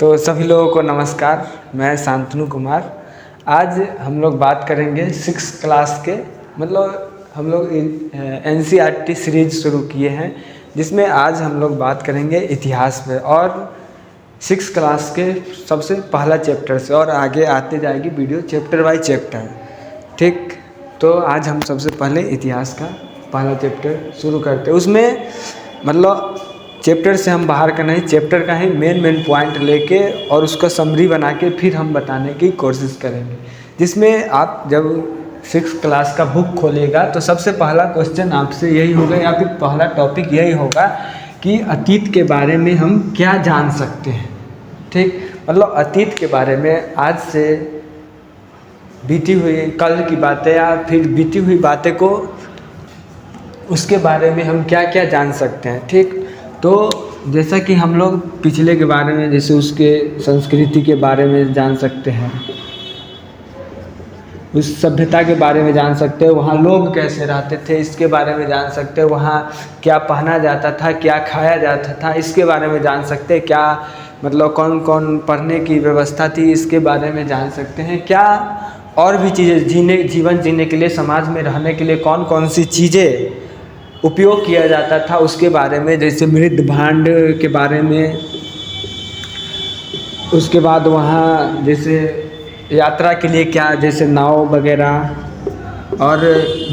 तो सभी लोगों को नमस्कार। मैं शांतनु कुमार। आज हम लोग बात करेंगे 6 क्लास के हम लोग NCERT सीरीज शुरू किए हैं, जिसमें आज हम लोग बात करेंगे इतिहास पे और 6 क्लास के सबसे पहला चैप्टर से, और आगे आते जाएगी वीडियो चैप्टर बाय चैप्टर। ठीक, तो आज हम सबसे पहले इतिहास का पहला चैप्टर शुरू करते हैं। उसमें चैप्टर से हम बाहर का नहीं, चैप्टर का ही मेन पॉइंट लेके और उसका समरी बना के फिर हम बताने की कोशिश करेंगे। जिसमें आप जब 6 क्लास का बुक खोलेगा तो सबसे पहला क्वेश्चन आपसे यही होगा या फिर पहला टॉपिक यही होगा कि अतीत के बारे में हम क्या जान सकते हैं। ठीक, अतीत के बारे में आज से बीती हुई कल की बातें या फिर बीती हुई बातें को, उसके बारे में हम क्या क्या जान सकते हैं। ठीक, तो जैसा कि हम लोग पिछले के बारे में, जैसे उसके संस्कृति के बारे में जान सकते हैं, उस सभ्यता के बारे में जान सकते हैं, वहाँ लोग कैसे रहते थे इसके बारे में जान सकते हैं, वहाँ क्या पहना जाता था, क्या खाया जाता था इसके बारे में जान सकते हैं, क्या कौन कौन पढ़ने की व्यवस्था थी इसके बारे में जान सकते हैं, क्या और भी चीज़ें जीवन जीने के लिए, समाज में रहने के लिए कौन कौन सी चीज़ें उपयोग किया जाता था उसके बारे में, जैसे मृद भांड के बारे में। उसके बाद वहाँ जैसे यात्रा के लिए क्या, जैसे नाव वगैरह, और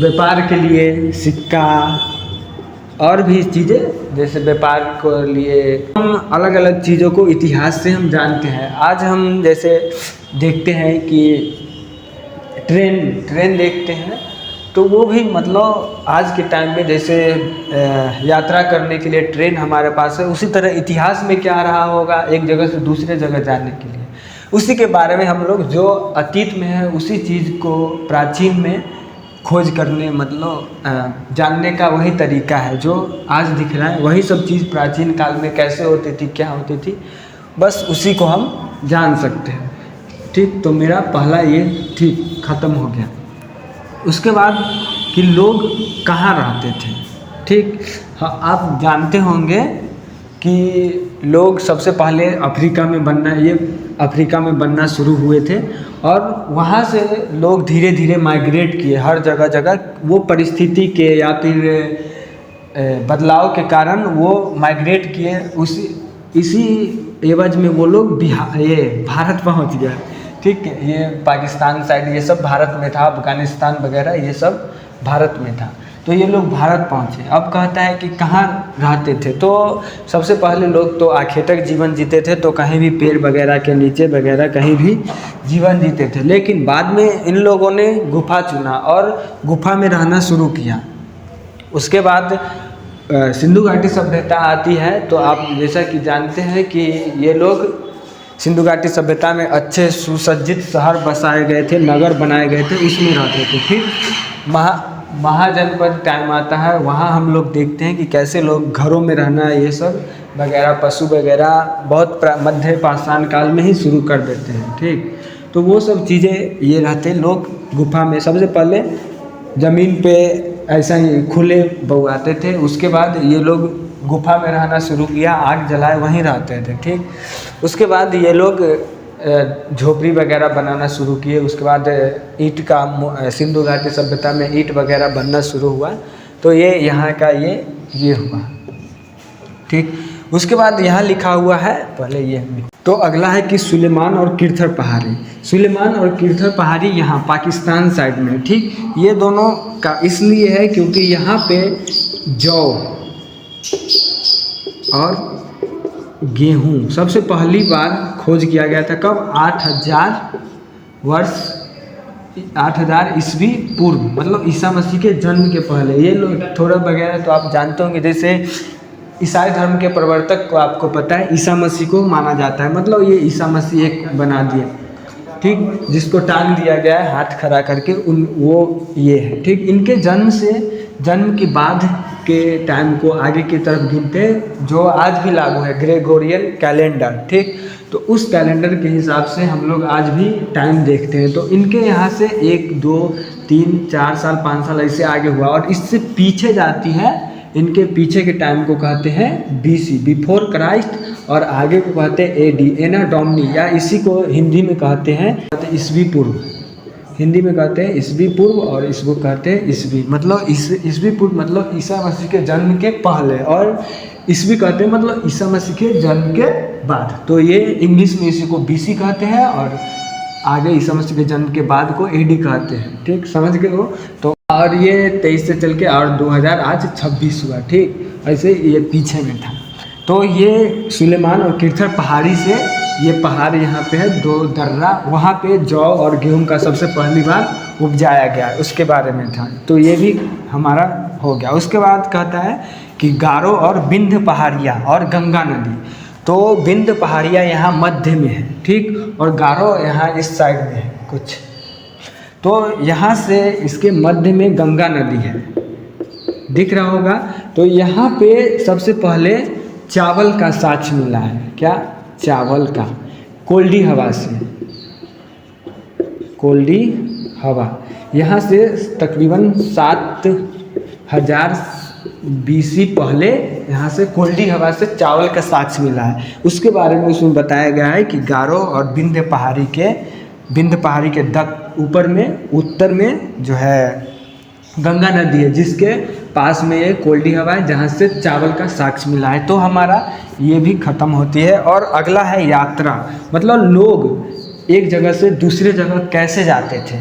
व्यापार के लिए सिक्का और भी चीज़ें, जैसे व्यापार को लिए हम अलग अलग चीज़ों को इतिहास से हम जानते हैं। आज हम जैसे देखते हैं कि ट्रेन देखते हैं, तो वो भी आज के टाइम में जैसे यात्रा करने के लिए ट्रेन हमारे पास है, उसी तरह इतिहास में क्या रहा होगा एक जगह से दूसरे जगह जाने के लिए, उसी के बारे में हम लोग जो अतीत में है उसी चीज़ को प्राचीन में खोज करने जानने का वही तरीका है जो आज दिख रहा है। वही सब चीज़ प्राचीन काल में कैसे होती थी, क्या होती थी, बस उसी को हम जान सकते हैं। ठीक, तो मेरा पहला ये ठीक ख़त्म हो गया। उसके बाद कि लोग कहाँ रहते थे। ठीक, हाँ, आप जानते होंगे कि लोग सबसे पहले अफ्रीका में बनना शुरू हुए थे, और वहाँ से लोग धीरे धीरे माइग्रेट किए हर जगह वो परिस्थिति के या फिर बदलाव के कारण वो माइग्रेट किए। इसी एवज में वो लोग भारत पहुँच गए। ठीक है, ये पाकिस्तान साइड ये सब भारत में था, अफगानिस्तान वगैरह ये सब भारत में था, तो ये लोग भारत पहुँचे। अब कहता है कि कहाँ रहते थे, तो सबसे पहले लोग तो आखेटक जीवन जीते थे, तो कहीं भी पेड़ वगैरह के नीचे वगैरह कहीं भी जीवन जीते थे। लेकिन बाद में इन लोगों ने गुफा चुना और गुफा में रहना शुरू किया। उसके बाद सिंधु घाटी सभ्यता आती है, तो आप जैसा कि जानते हैं कि ये लोग सिंधु घाटी सभ्यता में अच्छे सुसज्जित शहर बसाए गए थे, नगर बनाए गए थे, उसमें रहते थे। फिर महाजनपद टाइम आता है, वहाँ हम लोग देखते हैं कि कैसे लोग घरों में रहना ये सब वगैरह, पशु वगैरह बहुत मध्य पाषाण काल में ही शुरू कर देते हैं। ठीक, तो वो सब चीज़ें ये रहते लोग गुफा में। सबसे पहले ज़मीन पे ऐसा ही खुले बउआते थे, उसके बाद ये लोग गुफा में रहना शुरू किया, आग जलाए वहीं रहते थे। ठीक, उसके बाद ये लोग झोपड़ी वगैरह बनाना शुरू किए। उसके बाद ईंट का सिंधु घाटी सभ्यता में ईंट वगैरह बनना शुरू हुआ, तो ये यहाँ का ये हुआ। ठीक, उसके बाद यहाँ लिखा हुआ है पहले ये। तो अगला है कि सुलेमान और किरथर पहाड़ी। सुलेमान और किरथर पहाड़ी यहाँ पाकिस्तान साइड में। ठीक, ये दोनों का इसलिए है क्योंकि यहाँ पे जौ और गेहूँ सबसे पहली बार खोज किया गया था। कब? 8000 ईस्वी पूर्व, ईसा मसीह के जन्म के पहले। ये लोग थोड़ा वगैरह तो आप जानते होंगे, जैसे ईसाई धर्म के प्रवर्तक को आपको पता है ईसा मसीह को माना जाता है, ये ईसा मसीह एक बना दिए। ठीक, जिसको टांग दिया गया है हाथ खड़ा करके, वो ये है। ठीक, इनके जन्म के बाद के टाइम को आगे की तरफ गिनते जो आज भी लागू है, ग्रेगोरियन कैलेंडर। ठीक, तो उस कैलेंडर के हिसाब से हम लोग आज भी टाइम देखते हैं। तो इनके यहाँ से 1 2 3 4 साल 5 साल ऐसे आगे हुआ, और इससे पीछे जाती है इनके पीछे के टाइम को कहते हैं BC, बिफोर क्राइस्ट, और आगे को कहते हैं AD, एना डोमिनी, या इसी को हिंदी में कहते हैं ईसवी पूर्व। हिंदी में कहते हैं ईसवी पूर्व और इसको कहते हैं ईसवी, मतलब ईसवी पूर्व मतलब ईसा मसीह के जन्म के पहले, और ईसवी कहते हैं मतलब ईसा मसीह के जन्म के बाद। तो ये इंग्लिश में इसी को BC कहते हैं और आगे ईसा मसीह के जन्म के बाद को AD कहते हैं। ठीक, समझ गए हो। तो और ये 23 से चल के और 2000 आज 26 हुआ। ठीक, ऐसे ये पीछे में था। तो ये सुलेमान और किरथर पहाड़ी से, ये पहाड़ यहाँ पे है, 2 दर्रा, वहाँ पे जौ और गेहूं का सबसे पहली बार उपजाया गया, उसके बारे में था। तो ये भी हमारा हो गया। उसके बाद कहता है कि गारो और विंध्य पहाड़ियाँ और गंगा नदी। तो विंध्य पहाड़ियाँ यहाँ मध्य में है, ठीक, और गारो यहाँ इस साइड में है कुछ। तो यहाँ से इसके मध्य में गंगा नदी है, दिख रहा होगा। तो यहाँ पे सबसे पहले चावल का साक्ष्य मिला है। क्या? चावल का, कोल्डी हवा से, कोल्डी हवा। यहाँ से तकरीबन 7000 BC पहले यहाँ से कोल्डी हवा से चावल का साक्ष्य मिला है। उसके बारे में उसमें बताया गया है कि गारो और विंध्य पहाड़ी के ऊपर में उत्तर में जो है गंगा नदी है, जिसके पास में ये कोल्डी हवा है जहाँ से चावल का साक्ष्य मिला है। तो हमारा ये भी ख़त्म होती है। और अगला है यात्रा, मतलब लोग एक जगह से दूसरे जगह कैसे जाते थे।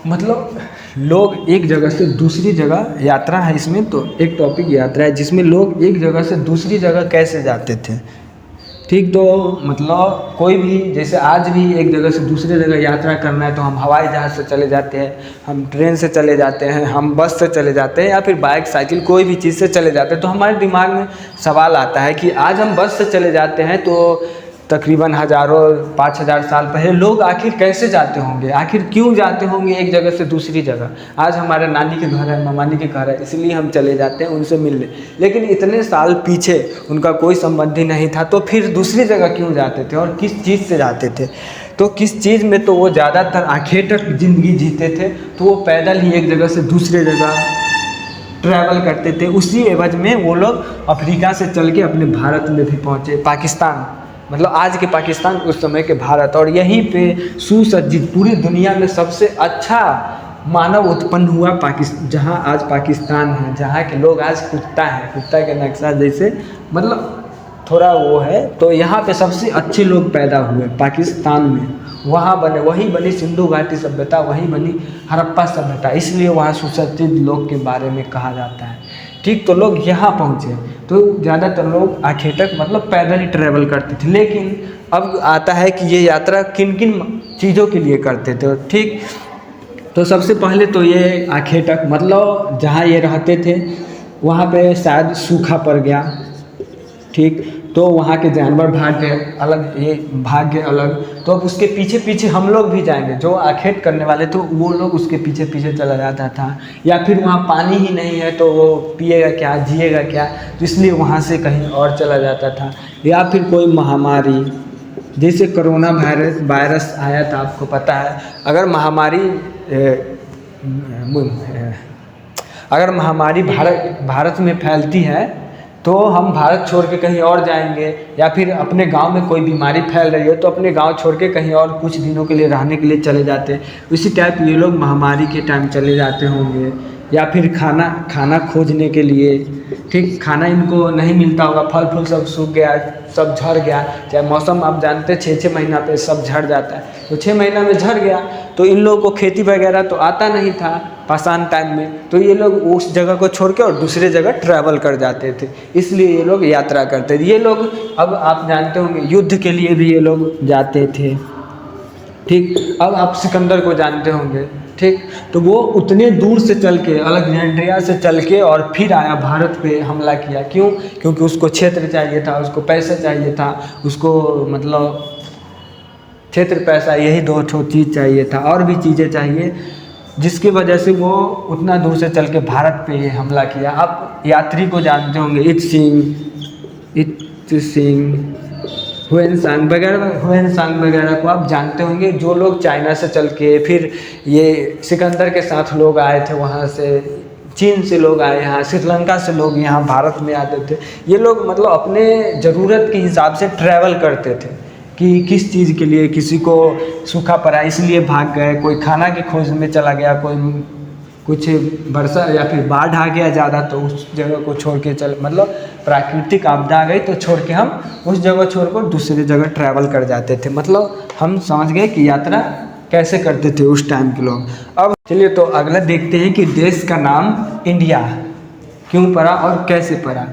मतलब लोग एक जगह से दूसरी जगह, यात्रा है इसमें, तो एक टॉपिक यात्रा है जिसमें लोग एक जगह से दूसरी जगह कैसे जाते थे। ठीक, तो मतलब कोई भी, जैसे आज भी एक जगह से दूसरी जगह यात्रा करना है तो हम हवाई जहाज़ से चले जाते हैं, हम ट्रेन से चले जाते हैं, हम बस से चले जाते हैं, या फिर बाइक, साइकिल, कोई भी चीज़ से चले जाते हैं। तो हमारे दिमाग में सवाल आता है कि आज हम बस से चले जाते हैं तो तकरीबन 5000 साल पहले लोग आखिर कैसे जाते होंगे, आखिर क्यों जाते होंगे एक जगह से दूसरी जगह। आज हमारे नानी के घर है, मामानी के घर है, इसलिए हम चले जाते हैं उनसे मिलने, लेकिन इतने साल पीछे उनका कोई संबंधी नहीं था, तो फिर दूसरी जगह क्यों जाते थे और किस चीज़ से जाते थे। तो किस चीज़ में, तो वो ज़्यादातर आखेटक ज़िंदगी जीते थे, तो वो पैदल ही एक जगह से दूसरे जगह ट्रैवल करते थे। उसी एवज में वो लोग अफ्रीका से चल के अपने भारत में भी पहुँचे, पाकिस्तान, मतलब आज के पाकिस्तान, उस समय के भारत। और यहीं पे सुसज्जित पूरी दुनिया में सबसे अच्छा मानव उत्पन्न हुआ जहाँ आज पाकिस्तान है, जहाँ के लोग आज कुत्ता है, कुत्ता के नक्शा जैसे, मतलब थोड़ा वो है। तो यहाँ पे सबसे अच्छे लोग पैदा हुए पाकिस्तान में, वहाँ वही बनी सिंधु घाटी सभ्यता, वही बनी हड़प्पा सभ्यता, इसलिए वहाँ सुसज्जित लोग के बारे में कहा जाता है। ठीक, तो लोग यहाँ पहुँचे, तो ज़्यादातर लोग आखेटक मतलब पैदल ही ट्रैवल करते थे। लेकिन अब आता है कि ये यात्रा किन किन चीज़ों के लिए करते थे। ठीक, तो सबसे पहले तो ये आखेटक, मतलब जहाँ ये रहते थे वहाँ पे शायद सूखा पड़ गया, ठीक, तो वहाँ के जानवर भाग गए अलग, ये भाग गए अलग। तो अब उसके पीछे पीछे हम लोग भी जाएंगे, जो आखेट करने वाले थे वो लोग उसके पीछे पीछे चला जाता था। या फिर वहाँ पानी ही नहीं है तो वो पिएगा क्या, जिएगा क्या, तो इसलिए वहाँ से कहीं और चला जाता था। या फिर कोई महामारी, जैसे कोरोना वायरस आया था, आपको पता है। अगर महामारी भारत में फैलती है तो हम भारत छोड़ के कहीं और जाएंगे, या फिर अपने गांव में कोई बीमारी फैल रही है तो अपने गांव छोड़ के कहीं और कुछ दिनों के लिए रहने के लिए चले जाते हैं। उसी टाइप ये लोग महामारी के टाइम चले जाते होंगे, या फिर खाना खोजने के लिए। ठीक, खाना इनको नहीं मिलता होगा, फल फूल सब सूख गया, सब झड़ गया। चाहे मौसम आप जानते हैं 6 महीना पे सब झड़ जाता है, तो 6 महीना में झड़ गया, तो इन लोगों को खेती वगैरह तो आता नहीं था पाषाण टाइम में, तो ये लोग उस जगह को छोड़ के और दूसरे जगह ट्रैवल कर जाते थे, इसलिए ये लोग यात्रा करते थे। ये लोग, अब आप जानते होंगे, युद्ध के लिए भी ये लोग जाते थे। ठीक, अब आप सिकंदर को जानते होंगे, ठीक, तो वो उतने दूर से चल के, अलेक्जेंड्रिया से चल के और फिर आया भारत पे हमला किया। क्यों? क्योंकि उसको क्षेत्र चाहिए था, उसको पैसा चाहिए था, उसको मतलब क्षेत्र, पैसा, यही 2 चीज़ चाहिए था, और भी चीज़ें चाहिए, जिसकी वजह से वो उतना दूर से चल के भारत पे ये हमला किया। आप यात्री को जानते होंगे, इत सिंह, हुएन सांग वगैरह को आप जानते होंगे, जो लोग चाइना से चल के फिर ये सिकंदर के साथ लोग आए थे, वहाँ से चीन से लोग आए यहाँ, श्रीलंका से लोग यहाँ भारत में आते थे। ये लोग मतलब अपने ज़रूरत के हिसाब से ट्रैवल करते थे कि किस चीज़ के लिए, किसी को सूखा पड़ा इसलिए भाग गए, कोई खाना की खोज में चला गया, कोई कुछ वर्षा या फिर बाढ़ आ गया ज़्यादा तो उस जगह को छोड़ के मतलब प्राकृतिक आपदा आ गई तो छोड़ के हम उस जगह छोड़कर दूसरी जगह ट्रैवल कर जाते थे। मतलब हम समझ गए कि यात्रा कैसे करते थे उस टाइम के लोग। अब चलिए तो अगला देखते हैं कि देश का नाम इंडिया क्यों पड़ा और कैसे पड़ा।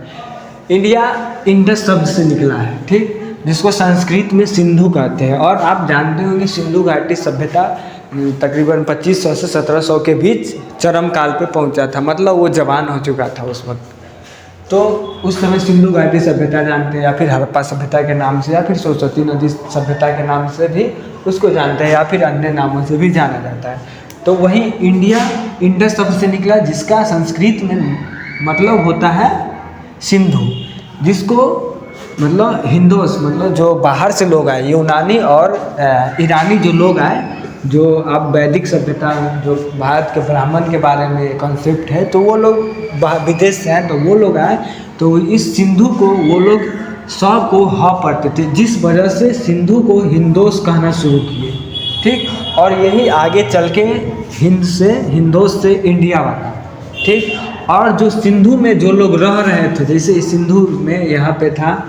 इंडिया इंडस शब्द से निकला है, ठीक, जिसको संस्कृत में सिंधु कहते हैं। और आप जानते होंगे सिंधु घाटी सभ्यता तकरीबन 2500 से 1700 के बीच चरम काल पे पहुंचा था, मतलब वो जवान हो चुका था उस वक्त। तो उस समय सिंधु घाटी सभ्यता जानते हैं, या फिर हड़प्पा सभ्यता के नाम से, या फिर सरस्वती नदी सभ्यता के नाम से भी उसको जानते हैं, या फिर अन्य नामों से भी जाना जाता है। तो वही इंडिया इंडस शब्द से निकला, जिसका संस्कृत में मतलब होता है सिंधु, जिसको मतलब हिंदोस, मतलब जो बाहर से लोग आए, यूनानी और ईरानी जो लोग आए, जो आप वैदिक सभ्यता जो भारत के ब्राह्मण के बारे में कॉन्सेप्ट है, तो वो लोग विदेश से आए, तो वो लोग आए तो इस सिंधु को वो लोग स को ह पढ़ते थे, जिस वजह से सिंधु को हिंदोस कहना शुरू किए, ठीक। और यही आगे चल के हिंदोस से इंडिया बना, ठीक। और जो सिंधु में जो लोग रह रहे थे, जैसे सिंधु में यहाँ पे था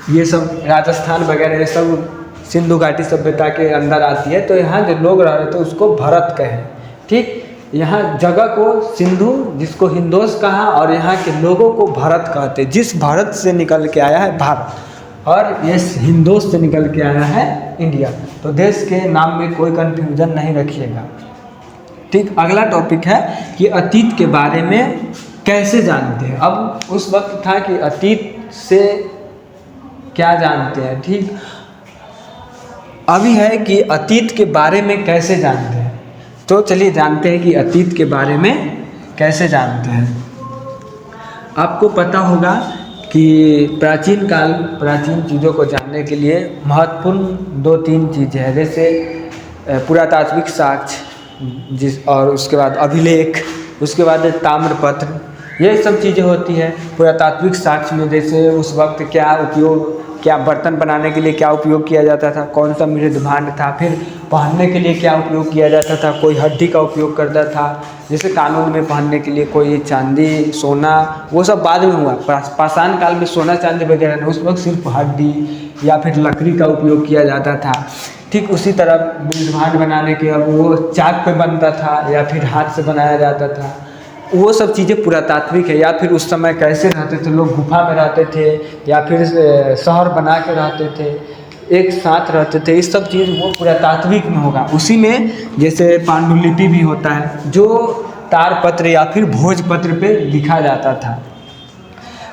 ये सब राजस्थान वगैरह, ये सब सिंधु घाटी सभ्यता के अंदर आती है। तो यहाँ जो लोग रह रहे थे उसको भरत कहे, ठीक। यहाँ जगह को सिंधु, जिसको हिंदोस कहा, और यहाँ के लोगों को भरत कहते, जिस भारत से निकल के आया है भारत, और ये हिंदोस से निकल के आया है इंडिया। तो देश के नाम में कोई कंफ्यूजन नहीं रखिएगा, ठीक। अगला टॉपिक है कि अतीत के बारे में कैसे जानते हैं। अब उस वक्त था कि अतीत से क्या जानते हैं, ठीक। अभी है कि अतीत के बारे में कैसे जानते हैं। तो चलिए जानते हैं कि अतीत के बारे में कैसे जानते हैं। आपको पता होगा कि प्राचीन चीज़ों को जानने के लिए महत्वपूर्ण 2-3 चीज़ें हैं, जैसे पुरातात्विक साक्ष्य, और उसके बाद अभिलेख, उसके बाद ताम्रपत्र, ये सब चीज़ें होती है। पुरातात्विक साक्ष्य में जैसे उस वक्त क्या बर्तन बनाने के लिए क्या उपयोग किया जाता था, कौन सा मृद भांड था, फिर पहनने के लिए क्या उपयोग किया जाता था, कोई हड्डी का उपयोग करता था, जैसे कानून में पहनने के लिए कोई चांदी सोना, वो सब बाद में हुआ। पाषाण काल में सोना चांदी वगैरह नहीं, उस वक्त सिर्फ हड्डी या फिर लकड़ी का उपयोग किया जाता था, ठीक। उसी तरह मृद भांड बनाने के अब वो चाक पे बनता था या फिर हाथ से बनाया जाता था, वो सब चीज़ें पुरातात्विक है। या फिर उस समय कैसे रहते थे लोग, गुफा में रहते थे या फिर शहर बना के रहते थे, एक साथ रहते थे, इस सब चीज़ वो पुरातात्विक में होगा। उसी में जैसे पांडुलिपि भी होता है, जो तारपत्र या फिर भोजपत्र पे लिखा जाता था,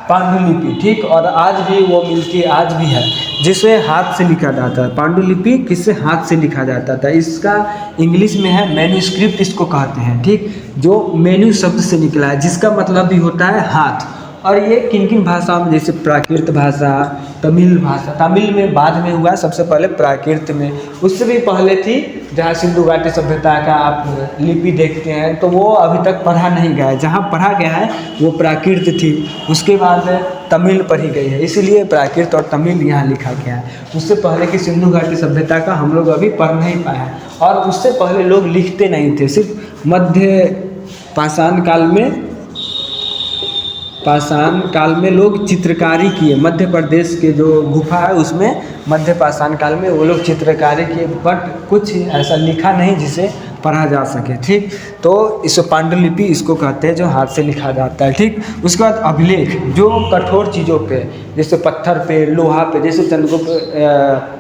पांडुलिपि, ठीक। और आज भी वो मिलती है, आज भी है, जिसे हाथ से लिखा जाता है। पांडुलिपि किससे हाथ से लिखा जाता था, इसका इंग्लिश में है मैन्यूस्क्रिप्ट, इसको कहते हैं, ठीक। जो मेन्यू शब्द से निकला है, जिसका मतलब भी होता है हाथ। और ये किन किन भाषाओं में, जैसे प्राकृत भाषा, तमिल भाषा, तमिल में बाद में हुआ, सबसे पहले प्राकृत में, उससे भी पहले थी, जहाँ सिंधु घाटी सभ्यता का आप लिपि देखते हैं तो वो अभी तक पढ़ा नहीं गया है, जहाँ पढ़ा गया है वो प्राकृत थी, उसके बाद तमिल पढ़ी गई है, इसीलिए प्राकृत और तमिल यहाँ लिखा गया है। उससे पहले की सिंधु घाटी सभ्यता का हम लोग अभी पढ़ नहीं पाए हैं। और उससे पहले लोग लिखते नहीं थे, सिर्फ मध्य पाषाण काल में लोग चित्रकारी किए। मध्य प्रदेश के जो गुफा है उसमें मध्य पाषाण काल में वो लोग चित्रकारी किए, बट कुछ ऐसा लिखा नहीं जिसे पढ़ा जा सके, ठीक। तो इस पांडुलिपि इसको कहते हैं, जो हाथ से लिखा जाता है, ठीक। उसके बाद अभिलेख, जो कठोर चीज़ों पे, जैसे पत्थर पे, लोहा पे, जैसे चंद्रगुप्त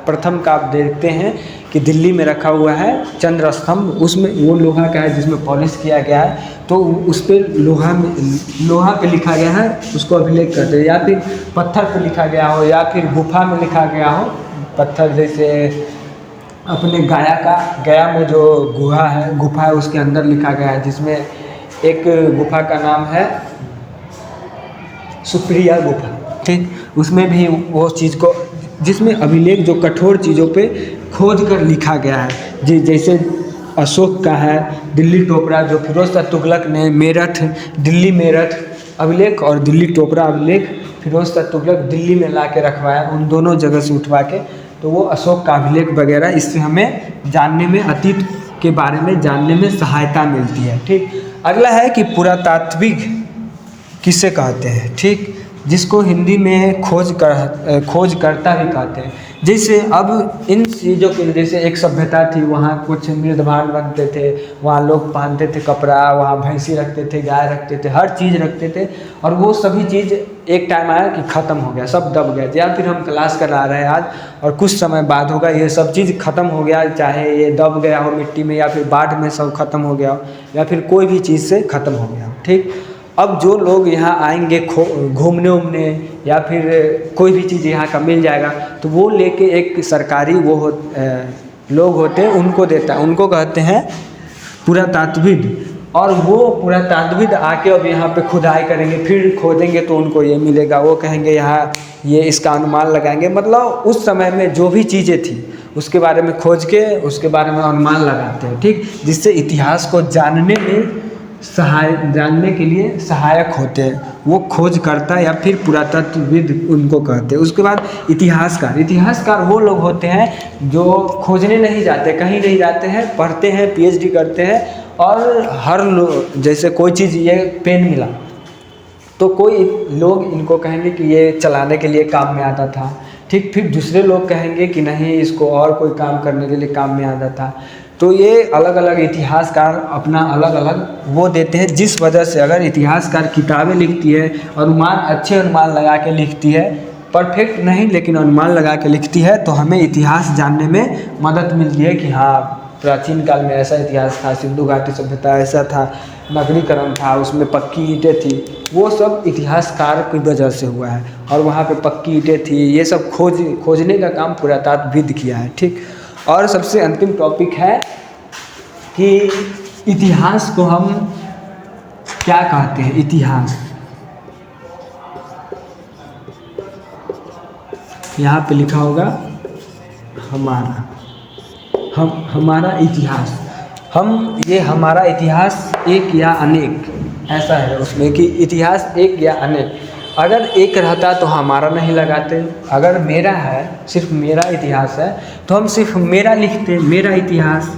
प्रथम का आप देखते हैं कि दिल्ली में रखा हुआ है चंद्र स्तंभ, उसमें वो लोहा का है जिसमें पॉलिश किया गया है, तो उस पर लोहा पे लिखा गया है, उसको अभिलेख कहते हैं। या फिर पत्थर पे लिखा गया हो, या फिर गुफा में लिखा गया हो, पत्थर जैसे अपने गया में जो गुफा है उसके अंदर लिखा गया है, जिसमें एक गुफा का नाम है सुप्रिया गुफा, ठीक। उसमें भी वो चीज़ को जिसमें अभिलेख जो कठोर चीज़ों पे खोद कर लिखा गया है। जी जैसे अशोक का है दिल्ली टोपरा, जो फिरोज शाह तुगलक ने मेरठ, दिल्ली मेरठ अभिलेख और दिल्ली टोपरा अभिलेख फिरोज शाह तुगलक दिल्ली में ला के रखवाया, उन दोनों जगह से उठवा के, तो वो अशोक का अभिलेख वगैरह, इससे हमें जानने में, अतीत के बारे में जानने में सहायता मिलती है। ठीक, अगला है कि पुरातात्विक किसे कहते हैं। ठीक, जिसको हिंदी में खोजकर्ता भी कहते हैं। जैसे अब इन चीज़ों के, जैसे एक सभ्यता थी, वहाँ कुछ मृदभांड बनते थे, वहाँ लोग पहनते थे कपड़ा, वहाँ भैंसी रखते थे, गाय रखते थे, हर चीज़ रखते थे, और वो सभी चीज़ एक टाइम आया कि ख़त्म हो गया, सब दब गया। या फिर हम क्लास करा रहे हैं आज और कुछ समय बाद होगा ये सब चीज़ ख़त्म हो गया, चाहे ये दब गया हो मिट्टी में, या फिर बाढ़ में सब ख़त्म हो गया हो, या फिर कोई भी चीज़ से ख़त्म हो गया हो। ठीक, अब जो लोग यहाँ आएंगे घूमने उमने, या फिर कोई भी चीज़ यहाँ का मिल जाएगा, तो वो लेके एक सरकारी लोग होते हैं, उनको देता है, उनको कहते हैं पुरातात्विद। और वो पुरातात्विद आके अब यहाँ पे खुदाई करेंगे, फिर खोदेंगे तो उनको ये मिलेगा, वो कहेंगे यहाँ ये इसका अनुमान लगाएंगे। मतलब उस समय में जो भी चीज़ें थी उसके बारे में खोज के उसके बारे में अनुमान लगाते हैं। ठीक, जिससे इतिहास को जानने के लिए सहायक होते हैं, वो खोज करता या फिर पुरातत्वविद उनको कहते हैं। उसके बाद इतिहासकार वो लोग होते हैं जो खोजने नहीं जाते, कहीं नहीं जाते हैं, पढ़ते हैं, पीएचडी करते हैं, और हर लोग, जैसे कोई चीज़, ये पेन मिला तो कोई लोग इनको कहेंगे कि ये चलाने के लिए काम में आता था। ठीक, फिर दूसरे लोग कहेंगे कि नहीं, इसको और कोई काम करने के लिए काम में आता था। तो ये अलग अलग इतिहासकार अपना अलग अलग वो देते हैं, जिस वजह से अगर इतिहासकार किताबें लिखती है, अच्छे अनुमान लगा के लिखती है, परफेक्ट नहीं लेकिन अनुमान लगा के लिखती है, तो हमें इतिहास जानने में मदद मिलती है कि हाँ प्राचीन काल में ऐसा इतिहास था, सिंधु घाटी सभ्यता ऐसा था, नगरीकरण था, उसमें पक्की ईंटें थी, वो सब इतिहासकार की वजह से हुआ है, और वहाँ पे पक्की ईंटें थी, ये सब खोजने का काम पुरातात्वविद किया है। ठीक, और सबसे अंतिम टॉपिक है कि इतिहास को हम क्या कहते हैं। इतिहास यहाँ पे लिखा होगा हमारा इतिहास। हमारा इतिहास एक या अनेक, ऐसा है उसमें कि इतिहास एक या अनेक। अगर एक रहता तो हमारा नहीं लगाते, अगर मेरा है, सिर्फ मेरा इतिहास है, तो हम सिर्फ मेरा लिखते, मेरा इतिहास।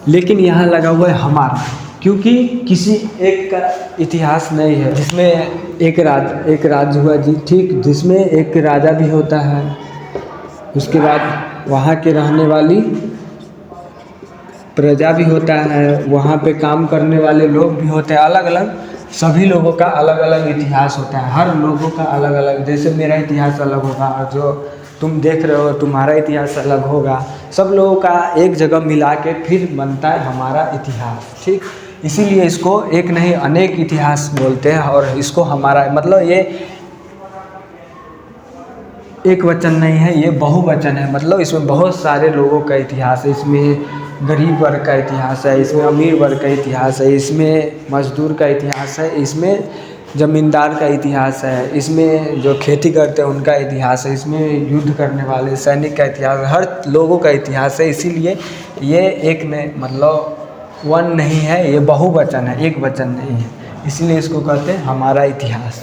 लेकिन यहाँ लगा हुआ है हमारा, क्योंकि किसी एक का इतिहास नहीं है, जिसमें एक राज्य हुआ जी। ठीक, जिसमें एक राजा भी होता है, उसके बाद वहाँ के रहने वाली प्रजा भी होता है, वहाँ पे काम करने वाले लोग भी होते हैं, अलग अलग, सभी लोगों का अलग अलग इतिहास होता है, हर लोगों का अलग अलग। जैसे मेरा इतिहास अलग होगा, और जो तुम देख रहे हो तुम्हारा इतिहास अलग होगा, सब लोगों का एक जगह मिला के फिर बनता है हमारा इतिहास। ठीक, इसीलिए इसको एक नहीं अनेक इतिहास बोलते हैं, और इसको हमारा मतलब ये एक वचन नहीं है, ये बहुवचन है। मतलब इसमें बहुत सारे लोगों का इतिहास है, इसमें गरीब वर्ग का इतिहास है, इसमें अमीर वर्ग का इतिहास है, इसमें मजदूर का इतिहास है, इसमें ज़मींदार का इतिहास है, इसमें जो खेती करते हैं उनका इतिहास है, इसमें युद्ध करने वाले सैनिक का इतिहास है, हर लोगों का इतिहास है। इसीलिए ये एक नहीं, मतलब वन नहीं है, ये बहुवचन है, एक वचन नहीं है, इसलिए इसको कहते हैं हमारा इतिहास।